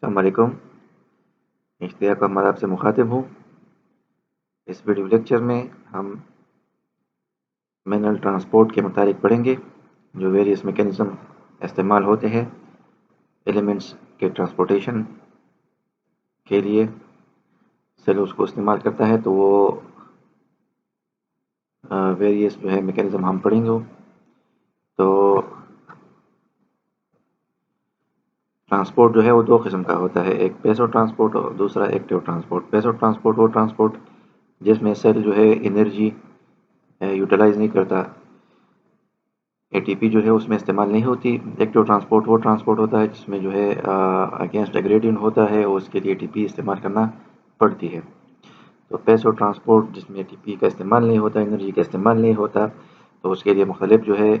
अस्सलाम वालेकुम। इश्तियाक अहमद आपसे मुखातिब हूँ। इस वीडियो लेक्चर में हम मिनरल ट्रांसपोर्ट के मुतालिक पढ़ेंगे, जो वेरियस मैकेनिज़्म इस्तेमाल होते हैं एलिमेंट्स के ट्रांसपोर्टेशन के लिए। सेल उसको इस्तेमाल करता है, तो वो वेरियस जो है मैकेनिज़्म हम पढ़ेंगे। तो ट्रांसपोर्ट जो है वो दो किस्म का होता है, एक पैसिव ट्रांसपोर्ट और दूसरा एक्टिव ट्रांसपोर्ट। पैसिव ट्रांसपोर्ट वो ट्रांसपोर्ट जिसमें सेल जो है एनर्जी यूटिलाइज नहीं करता, एटीपी जो है उसमें इस्तेमाल नहीं होती। एक्टिव ट्रांसपोर्ट वो ट्रांसपोर्ट होता है जिसमें जो है अगेंस्ट ग्रेडियंट होता है और उसके लिए एटीपी इस्तेमाल करना पड़ती है। तो पैसिव ट्रांसपोर्ट जिसमें एटीपी का इस्तेमाल नहीं होता, एनर्जी का इस्तेमाल नहीं होता, तो उसके लिए मुख्तलिफ जो है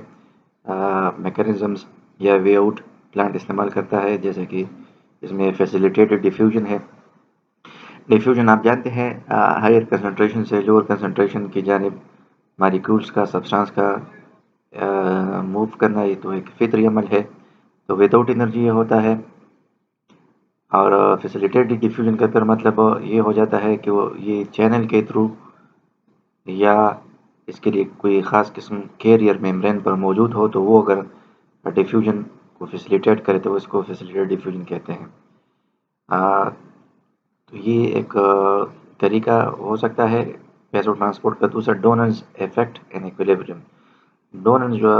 मैकेनिज़म्स या वे आउट प्लांट इस्तेमाल करता है, जैसे कि इसमें फैसिलिटेटेड डिफ्यूजन है। डिफ्यूजन आप जानते हैं, हायर कंसनट्रेशन से लोअर कंसनट्रेशन की जानिब मॉलिक्यूल्स का, सब्सटेंस का मूव करना, ये तो एक फितरी अमल है। तो विदाउट एनर्जी ये होता है। और फैसिलिटेटेड डिफ्यूजन का फिर मतलब ये हो जाता है कि वो ये चैनल के थ्रू या इसके लिए कोई ख़ास किस्म कैरियर मेम्ब्रेन पर मौजूद हो, तो वो अगर डिफ्यूजन को फैसिलिटेट करे तो इसको फैसिलिटेटेड डिफ्यूजन कहते हैं। तो ये एक तरीका हो सकता है पैसिव ट्रांसपोर्ट का। दूसरा डोनल्स इफेक्ट एंड इक्विलिब्रियम। डोनल्स जो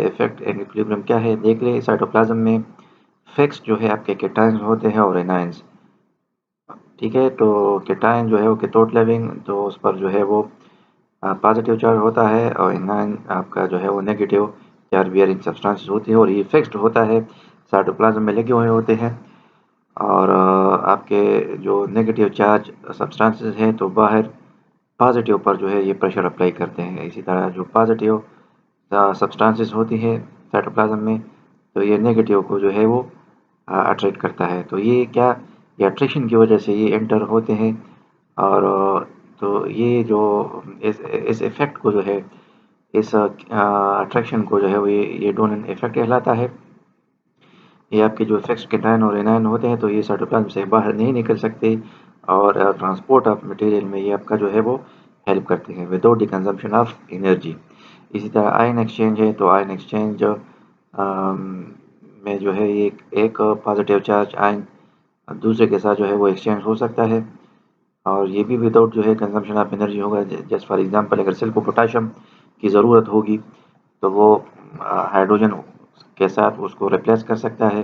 इफेक्ट एंड इक्विलिब्रियम क्या है देख ले। साइटोप्लाज्म में फिक्स जो है आपके केटायंस होते हैं और एनायंस, ठीक है। तो केटायन जो है वो कैथोड लेविंग, तो उस पर जो है वो पॉजिटिव चार्ज होता है, और एनायन आपका जो है वो नेगेटिव चार्ज बियरिंग सब्सटेंसेस होती है, और ये फिक्स्ड होता है, साइटोप्लाज्म में लगे हुए होते हैं। और आपके जो नेगेटिव चार्ज सब्सटेंसेस हैं तो बाहर पॉजिटिव पर जो है ये प्रेशर अप्लाई करते हैं। इसी तरह जो पॉजिटिव सब्सटेंसेस होती है साइटोप्लाज्म में, तो ये नेगेटिव को जो है वो अट्रैक्ट करता है। तो ये क्या, ये अट्रैक्शन की वजह से ये एंटर होते हैं। और तो ये जो इस इफ़ेक्ट को जो है, इस अट्रैक्शन को जो है वो ये डोनल इफ़ेक्ट कहलाता है। ये आपके जो फिक्स्ड केटायन और एनायन होते हैं, तो ये साइटोप्लाज्म से बाहर नहीं निकल सकते, और ट्रांसपोर्ट ऑफ मटेरियल में ये आपका जो है वो हेल्प करते हैं without the consumption of energy. इसी तरह आयन एक्सचेंज है, तो आयन एक्सचेंज में जो है ये एक पॉजिटिव चार्ज आयन दूसरे के साथ जो है वो एक्सचेंज हो सकता है, और ये भी विदाउट जो है कंजम्पशन ऑफ एनर्जी होगा। जस्ट फॉर एग्जांपल, अगर सेल को पोटाशियम की ज़रूरत होगी, तो वो हाइड्रोजन के साथ उसको रिप्लेस कर सकता है,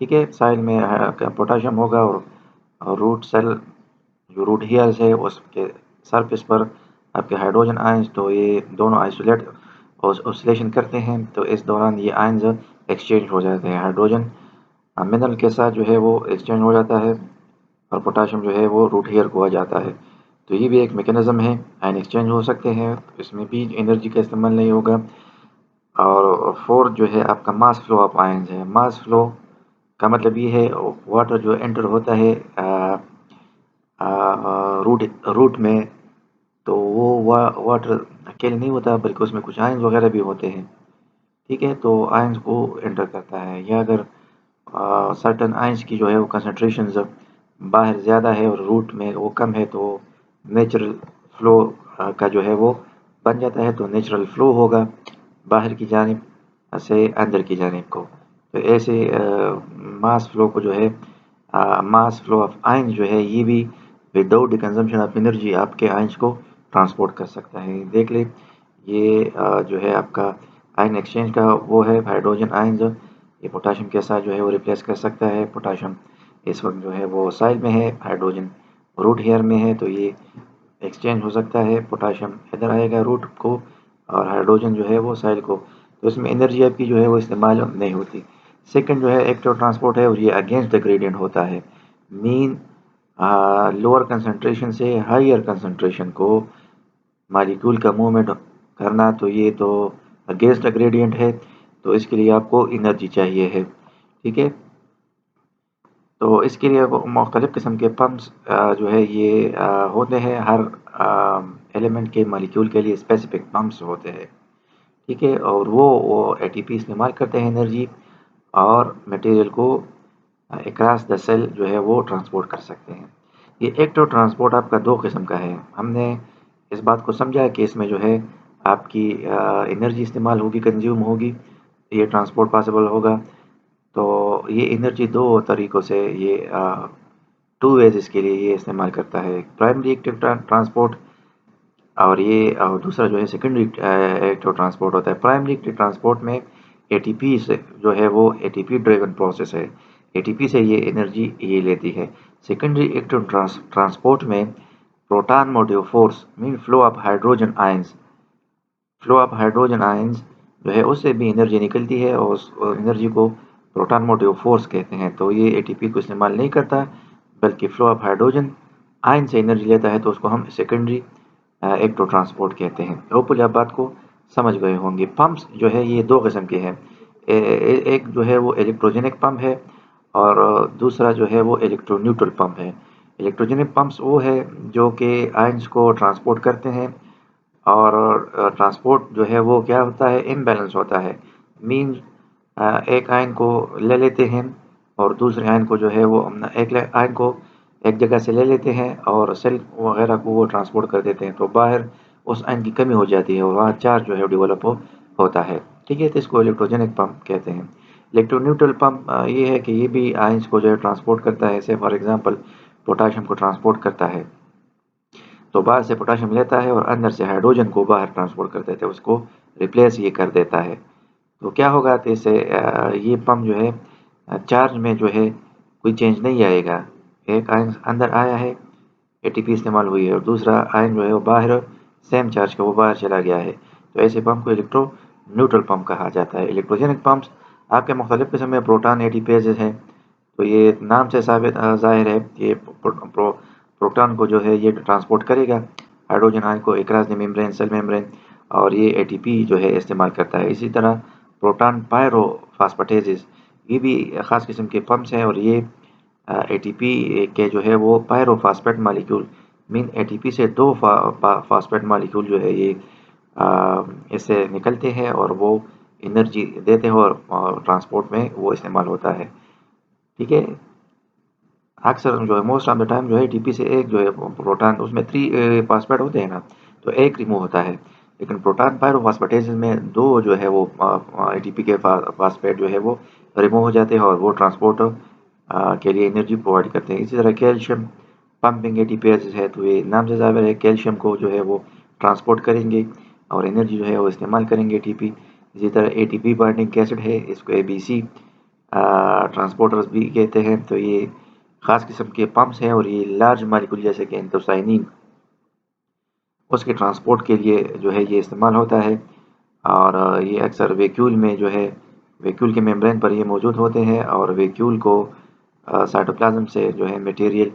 ठीक है। साइल में पोटाशियम होगा, और रूट सेल जो रूट हेयर्स है उसके सरफेस पर आपके हाइड्रोजन आयंस, तो ये दोनों आइसोलेट ऑसिलेशन करते हैं, तो इस दौरान ये आयंस एक्सचेंज हो जाते हैं। हाइड्रोजन मिनरल के साथ जो है वो एक्सचेंज हो जाता है, और पोटाशियम जो है वो रूट हेयर को आ जाता है। तो ये भी एक मैकेनिज़्म है, आयन एक्सचेंज हो सकते हैं, इसमें भी एनर्जी का इस्तेमाल नहीं होगा। और फोर्थ जो है आपका मास फ्लो ऑफ आयंस है। मास फ्लो का मतलब ये है वाटर जो एंटर होता है रूट रूट में, तो वो वाटर अकेले नहीं होता, बल्कि उसमें कुछ आयंस वगैरह भी होते हैं, ठीक है। तो आयंस को एंटर करता है, या अगर सर्टन आयंस की जो है वो कंसनट्रेशन जब बाहर ज़्यादा है और रूट में वो कम है, तो नेचुरल फ्लो का जो है वो बन जाता है। तो नेचुरल फ्लो होगा बाहर की जानिब से अंदर की जानिब को। तो ऐसे मास फ्लो को जो है मास फ्लो ऑफ आयन जो है ये भी without the consumption of energy आपके आयंस को ट्रांसपोर्ट कर सकता है। देख ले, ये जो है आपका आयन एक्सचेंज का वो है, हाइड्रोजन आयंस ये पोटाशियम के साथ जो है वो रिप्लेस कर सकता है। पोटाशियम इस वक्त जो है वो साइल में है, हाइड्रोजन रूट हेयर में है, तो ये एक्सचेंज हो सकता है। पोटाशियम इधर आएगा रूट को, और हाइड्रोजन जो है वो साइल को, तो इसमें एनर्जी आपकी जो है वो इस्तेमाल नहीं होती। सेकंड जो है एक्टिव ट्रांसपोर्ट है, और ये अगेंस्ट द ग्रेडियंट होता है। मीन लोअर कंसंट्रेशन से हायर कंसंट्रेशन को मॉलिक्यूल का मूवमेंट करना, तो ये तो अगेंस्ट द ग्रेडियंट है, तो इसके लिए आपको एनर्जी चाहिए है, ठीक है। तो इसके लिए मुख्तलिफ़ किस्म के पम्प्स जो है ये होते हैं। हर एलिमेंट के मॉलिक्यूल के लिए स्पेसिफिक पम्प्स होते हैं, ठीक है। और वो एटीपी इस्तेमाल करते हैं एनर्जी, और मटेरियल को अक्रॉस द सेल जो है वो ट्रांसपोर्ट कर सकते हैं। ये एक्टिव ट्रांसपोर्ट आपका 2 किस्म का है। हमने इस बात को समझा कि इसमें जो है आपकी एनर्जी इस्तेमाल होगी, कंज्यूम होगी, ये ट्रांसपोर्ट पॉसिबल होगा। तो ये एनर्जी 2 तरीकों से ये 2 वेज़ इसके लिए ये इस्तेमाल करता है। प्राइमरी एक्टिव ट्रांसपोर्ट और ये दूसरा जो है सेकेंडरी एक्टिव ट्रांसपोर्ट होता है। प्राइमरी एक्टिव ट्रांसपोर्ट में एटीपी से जो है वो एटीपी ड्रिवन प्रोसेस है। एटीपी से ये एनर्जी ये लेती है। सेकेंडरी एक्टिव ट्रांसपोर्ट में proton motive force mean flow of hydrogen ions, flow of hydrogen ions जो है उससे भी एनर्जी निकलती है और उस एनर्जी को प्रोटॉन मोटिव फोर्स कहते हैं। तो ये एटीपी को इस्तेमाल नहीं करता बल्कि फ्लो ऑफ हाइड्रोजन आयन से एनर्जी लेता है, तो उसको हम सेकेंडरी एक्टिव ट्रांसपोर्ट कहते हैं। होपफुली आप बात को समझ गए होंगे। पंप्स जो है ये 2 किस्म के हैं। एक जो है वो इलेक्ट्रोजेनिक पंप है और दूसरा जो है वो इलेक्ट्रोन्यूट्रल पंप है। इलेक्ट्रोजेनिक पंप्स वो है जो कि आयंस को ट्रांसपोर्ट करते हैं और ट्रांसपोर्ट जो है वो क्या होता है, इम्बैलेंस होता है। मीन्स एक आयन को ले लेते हैं और दूसरे आयन को जो है वो एक आयन को एक जगह से ले लेते हैं और सेल वगैरह को वो ट्रांसपोर्ट कर देते हैं, तो बाहर उस आयन की कमी हो जाती है और वहाँ चार्ज जो है डेवलप होता है। ठीक है, तो इसको इलेक्ट्रोजेनिक पंप कहते हैं। इलेक्ट्रोन्यूट्रल पंप ये है कि ये भी आयंस को जो है ट्रांसपोर्ट करता है। जैसे फॉर एग्जांपल पोटाशियम को ट्रांसपोर्ट करता है, तो बाहर से पोटाशियम लेता है और अंदर से हाइड्रोजन को बाहर ट्रांसपोर्ट कर देता है, उसको रिप्लेस ये कर देता है। तो क्या होगा, तो इससे ये पंप जो है चार्ज में जो है कोई चेंज नहीं आएगा। एक आयन अंदर आया है, एटीपी इस्तेमाल हुई है, और दूसरा आयन जो है वो बाहर सेम चार्ज का वो बाहर चला गया है। तो ऐसे पंप को इलेक्ट्रो न्यूट्रल पंप कहा जाता है। इलेक्ट्रोजेनिक पंप्स आपके मुख्तलिफ किस्म में प्रोटॉन एटीपेज हैं। तो ये नाम से साबित ज़ाहिर है, ये प्रोटॉन को जो है ये ट्रांसपोर्ट करेगा हाइड्रोजन आयन को across the membrane, cell membrane, और ये एटीपी जो है इस्तेमाल करता है। इसी तरह प्रोटॉन पायरोफॉस्फेटेजेस ये भी ख़ास किस्म के पंप्स हैं और ये एटीपी के जो है वो पायरोफॉस्फेट मॉलिक्यूल मीन एटीपी से 2 फॉस्फेट मॉलिक्यूल जो है ये इससे निकलते हैं और वो एनर्जी देते हैं और ट्रांसपोर्ट में वो इस्तेमाल होता है। ठीक है, अक्सर जो है मोस्ट ऑफ द टाइम जो है एटीपी से एक जो है प्रोटॉन, उसमें 3 फॉस्फेट होते हैं ना, तो एक रिमूव होता है। लेकिन प्रोटॉन पायरोफॉस्फेटेजेस में 2 जो है वो एटीपी के फॉस्फेट जो है वो रिमूव हो जाते हैं और वो ट्रांसपोर्ट के लिए एनर्जी प्रोवाइड करते हैं। इसी तरह कैल्शियम पंपिंग एटीपीएस है, तो ये नाम से ज़ाहिर है कैल्शियम को जो है वो ट्रांसपोर्ट करेंगे और एनर्जी जो है वो इस्तेमाल करेंगे एटीपी। इसी तरह एटीपी बाइंडिंग एसिड है, इसको एबीसी ट्रांसपोर्टर्स भी कहते हैं। तो ये ख़ास किस्म के पंप्स हैं और ये लार्ज मालिक्यूल जैसे कि एंथोसाइनिन उसके ट्रांसपोर्ट के लिए जो है ये इस्तेमाल होता है। और ये अक्सर वैक्यूल में जो है वैक्यूल के मेम्ब्रेन पर ये मौजूद होते हैं और वैक्यूल को साइटोप्लाज्म से जो है मटेरियल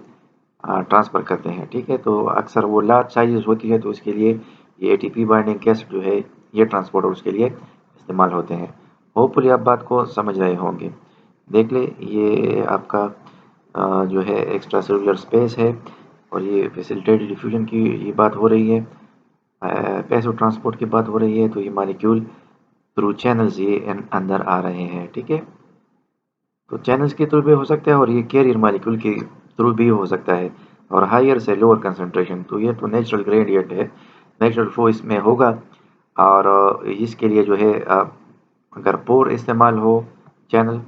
ट्रांसफ़र करते हैं। ठीक है, तो अक्सर वो लार्ज साइज़ होती है, तो उसके लिए ये एटीपी बाइंडिंग एसिड जो है ये ट्रांसपोर्टर उसके लिए इस्तेमाल होते हैं। होपफुली आप बात को समझ रहे होंगे। देख ले, ये आपका जो है एक्स्ट्रा सेलुलर स्पेस है और ये फैसिलिटेटेड डिफ्यूजन की ये बात हो रही है, पैसिव ट्रांसपोर्ट की बात हो रही है। तो ये मॉलिक्यूल थ्रू चैनल्स ये अंदर आ रहे हैं। ठीक है, तो चैनल्स के थ्रू भी हो सकता है और ये कैरियर मॉलिक्यूल के थ्रू भी हो सकता है, और हायर से लोअर कंसंट्रेशन। तो ये तो नेचुरल ग्रेडियंट है, नेचुरल फ्लो इसमें होगा। और इसके लिए जो है अगर पोर इस्तेमाल हो चैनल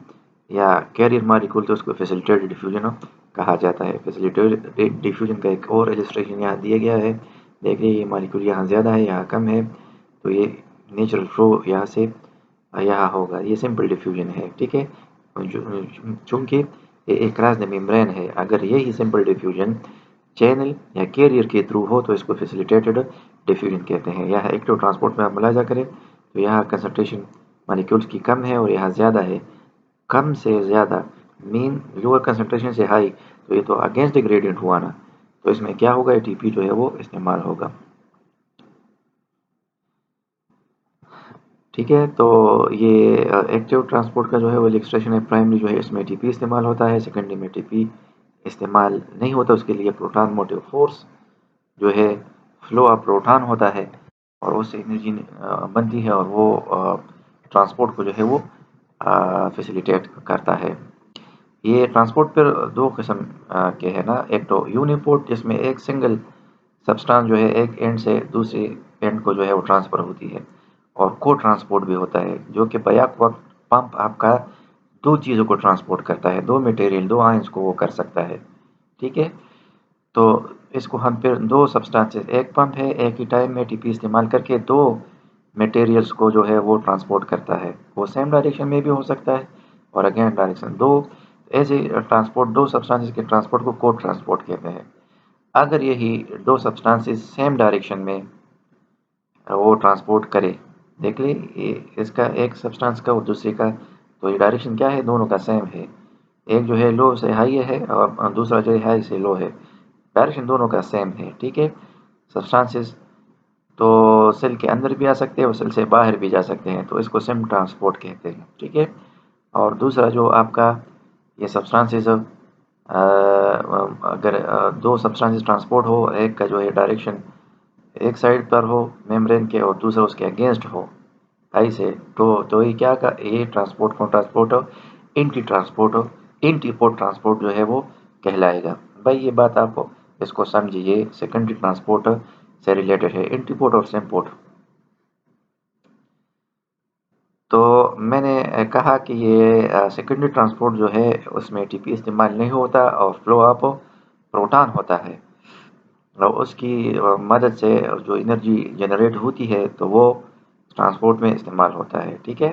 या कैरियर मॉलिक्यूल, तो उसको फैसिलिटेटेड डिफ्यूजन कहा जाता है। फैसिलिटेटेड डिफ्यूजन का एक और इलस्ट्रेशन यहाँ दिया गया है। देखिए, ये मॉलिक्यूल यहाँ ज़्यादा है, यहाँ कम है, तो ये नेचुरल फ्लो यहाँ से यहाँ होगा। ये सिंपल डिफ्यूजन है। ठीक है, चूँकि ये अक्रॉस द मेम्ब्रेन है, अगर यही सिंपल डिफ्यूजन चैनल या कैरियर के थ्रू हो तो इसको फैसिलिटेटेड डिफ्यूजन कहते हैं। यहाँ एक्टिव ट्रांसपोर्ट में आप मुलाजा करें तो यहाँ कंसंट्रेशन मॉलिक्यूल्स की कम है और यहाँ ज़्यादा है। कम से ज़्यादा मीन लोअर कंसंट्रेशन से हाई, तो ये तो अगेंस्ट द ग्रेडियंट हुआ ना, तो इसमें क्या होगा, एटीपी जो है वो इस्तेमाल होगा। ठीक है, तो ये एक्टिव ट्रांसपोर्ट का जो है वो इलस्ट्रेशन है। प्राइमरी जो है इसमें एटीपी इस्तेमाल होता है, सेकेंडरी में एटीपी इस्तेमाल नहीं होता। उसके लिए प्रोटॉन मोटिव फोर्स जो है फ्लो ऑफ प्रोटॉन होता है और उससे एनर्जी बनती है और वो ट्रांसपोर्ट को जो है वो फैसिलिटेट करता है। ये ट्रांसपोर्ट फिर दो किस्म के हैं ना, एक तो यूनिपोर्ट जिसमें एक सिंगल सब्सटेंस जो है एक एंड से दूसरे एंड को जो है वो ट्रांसफर होती है, और को ट्रांसपोर्ट भी होता है जो कि बैक वक्त पंप आपका दो चीज़ों को ट्रांसपोर्ट करता है, दो मटेरियल, दो आयंस को वो कर सकता है। ठीक है, तो इसको हम फिर दो सब्सटेंसेस, एक पंप है एक ही टाइम में टीपी इस्तेमाल करके दो मटेरियल्स को जो है वो ट्रांसपोर्ट करता है। वो सेम डायरेक्शन में भी हो सकता है और अगेन डायरेक्शन, दो ऐसे ट्रांसपोर्ट, दो सब्सटेंसेस के ट्रांसपोर्ट को को ट्रांसपोर्ट कहते हैं। अगर यही दो सब्सटेंसेस सेम डायरेक्शन में वो ट्रांसपोर्ट करे, देख ले ये इसका एक सब्सटेंस का और दूसरे का, तो ये डायरेक्शन क्या है, दोनों का सेम है। एक जो है लो से हाई है और दूसरा जो है हाई से लो है, डायरेक्शन दोनों का सेम है। ठीक है, सब्सटेंसेस तो सेल के अंदर भी आ सकते हैं और सेल से बाहर भी जा सकते हैं, तो इसको सेम ट्रांसपोर्ट कहते हैं। ठीक है, और दूसरा जो आपका ये सब्सटेंसेस अगर दो सब्सटेंसेस ट्रांसपोर्ट हो, एक का जो है डायरेक्शन एक साइड पर हो मेम्ब्रेन के और दूसरा उसके अगेंस्ट हो हाई से, तो ये क्या का ये ट्रांसपोर्ट को ट्रांसपोर्ट इंटीपोर्ट ट्रांसपोर्ट जो है वो कहलाएगा। भाई ये बात आप इसको समझिए, सेकेंडरी ट्रांसपोर्ट से रिलेटेड है, इंटीपोर्ट और सेमपोर्ट। तो मैंने कहा कि ये सेकेंडरी ट्रांसपोर्ट जो है उसमें टीपी इस्तेमाल नहीं होता और फ्लो ऑफ प्रोटॉन होता है, और उसकी मदद से जो एनर्जी जनरेट होती है तो वो ट्रांसपोर्ट में इस्तेमाल होता है। ठीक है,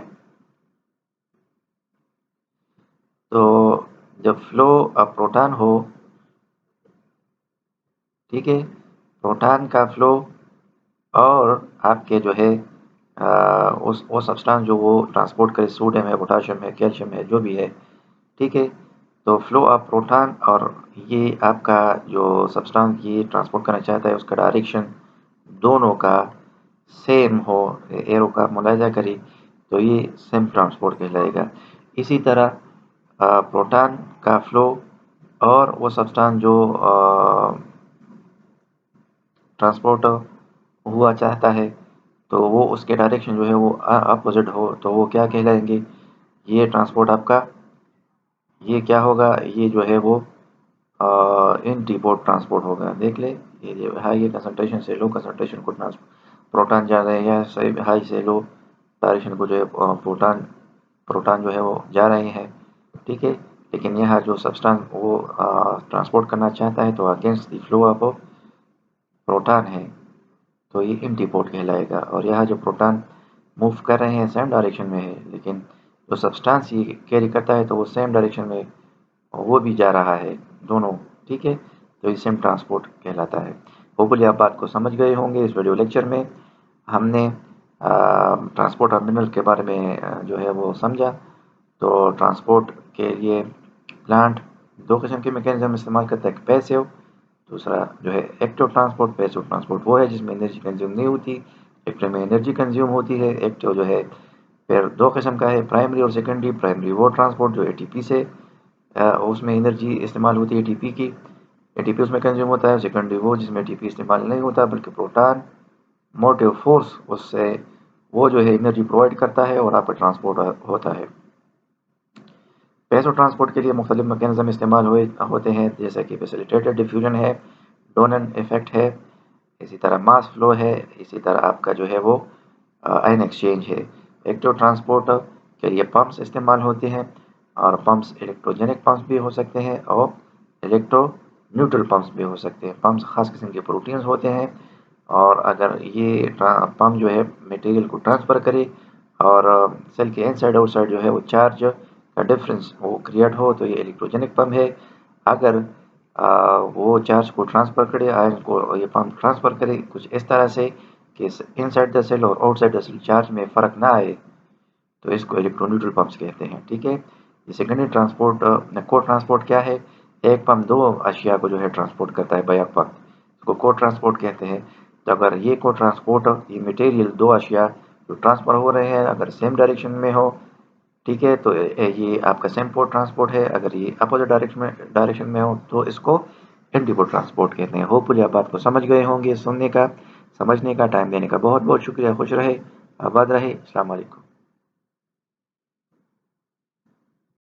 तो जब फ्लो ऑफ प्रोटॉन हो, ठीक है, प्रोटॉन का फ्लो और आपके जो है उस वो सब्सटेंस जो वो ट्रांसपोर्ट करे, सोडियम है, पोटाशियम है, कैल्शियम है, जो भी है। ठीक है, तो फ्लो ऑफ प्रोटॉन और ये आपका जो सब्सटेंस ये ट्रांसपोर्ट करना चाहता है उसका डायरेक्शन दोनों का सेम हो, एरो का मुलाहिजा करें तो ये सेम ट्रांसपोर्ट कहलाएगा। इसी तरह प्रोटॉन का फ्लो और वो सब्सटेंस जो ट्रांसपोर्ट हुआ चाहता है तो वो उसके डायरेक्शन जो है वो अपोजिट हो, तो वो क्या कहलाएंगे, ये ट्रांसपोर्ट आपका ये क्या होगा, ये जो है वो इनटीपोर्ट ट्रांसपोर्ट होगा। देख ले ये जो हाई कंसंट्रेशन से लो कंसंट्रेशन को प्रोटॉन जा रहे हैं, या हाई से लो डायरेक्शन को जो है प्रोटॉन प्रोटॉन जो है वो जा रहे हैं। ठीक है, लेकिन यहाँ जो सब्सटेंस वो ट्रांसपोर्ट करना चाहता है तो against the flow of proton है, तो ये इनटीपोर्ट कहलाएगा। और यहाँ जो प्रोटॉन मूव कर रहे हैं सेम डायरेक्शन में है, लेकिन जो सब्सटेंस ये कैरी करता है तो वो सेम डायरेक्शन में वो भी जा रहा है दोनों। ठीक है, तो ये सेम ट्रांसपोर्ट कहलाता है। होपफुली आप बात को समझ गए होंगे। इस वीडियो लेक्चर में हमने ट्रांसपोर्ट ऑफ मिनरल के बारे में जो है वो समझा। तो ट्रांसपोर्ट के लिए प्लांट दो किस्म के मैकेनिज्म इस्तेमाल करता है, एक पैसिव, दूसरा जो है एक्टिव ट्रांसपोर्ट। पैसिव ट्रांसपोर्ट वो है जिसमें एनर्जी कंज्यूम नहीं होती, एक्टिव में एनर्जी कंज्यूम होती है। एक्टिव जो है फिर दो किस्म का है, प्राइमरी और सेकेंडरी। प्राइमरी वो ट्रांसपोर्ट जो एटीपी से उसमें एनर्जी इस्तेमाल होती है एटीपी की, एटीपी उसमें कंज्यूम होता है। सेकेंडरी वो जिसमें एटीपी इस्तेमाल नहीं होता बल्कि प्रोटॉन मोटिव फोर्स उससे वो जो है एनर्जी प्रोवाइड करता है और आपका ट्रांसपोर्ट होता है। पैसिव ट्रांसपोर्ट के लिए मुख्तलिफ मैकेनिज्म इस्तेमाल होते हैं, जैसे कि फैसिलिटेटेड डिफ्यूजन है, डोनन इफेक्ट है, इसी तरह मास फ्लो है, इसी तरह आपका जो है वो आयन एक्सचेंज है। एक्टिव ट्रांसपोर्ट के लिए पंप्स इस्तेमाल होते हैं, और पंप्स इलेक्ट्रोजेनिक पंप्स भी हो सकते हैं और इलेक्ट्रो न्यूट्रल पंप्स भी हो सकते हैं। पंप्स खास किस्म के प्रोटीन्स होते हैं, और अगर ये पंप जो है मटेरियल को ट्रांसफ़र करे और सेल के इनसाइड आउटसाइड जो है वो चार्ज का डिफरेंस वो क्रिएट हो, तो ये इलेक्ट्रोजेनिक पंप है। अगर वो चार्ज को ट्रांसफ़र करे, आयन को ये पंप ट्रांसफ़र करे कुछ इस तरह से कि इनसाइड द सेल और आउटसाइड द सेल चार्ज में फ़र्क ना आए, तो इसको इलेक्ट्रोन्यूट्रल पंप्स कहते हैं। ठीक है, ये सेकेंडरी ट्रांसपोर्ट को ट्रांसपोर्ट क्या है, एक पंप दो अशिया को जो है ट्रांसपोर्ट करता है बैक पंप, इसको को ट्रांसपोर्ट कहते हैं। तो अगर ये को ट्रांसपोर्ट ये मटेरियल दो अशिया जो ट्रांसफ़र हो रहे हैं अगर सेम डायरेक्शन में हो, ठीक है, तो ये आपका सेम पोर्ट ट्रांसपोर्ट है। अगर ये अपोजिट डायरेक्शन में हो तो इसको एंटीपोर्ट ट्रांसपोर्ट कहते हैं। होपफुली आप बात को समझ गए होंगे। सुनने का, समझने का, टाइम देने का बहुत बहुत शुक्रिया। खुश रहे, आबाद रहे। अस्सलाम वालेकुम।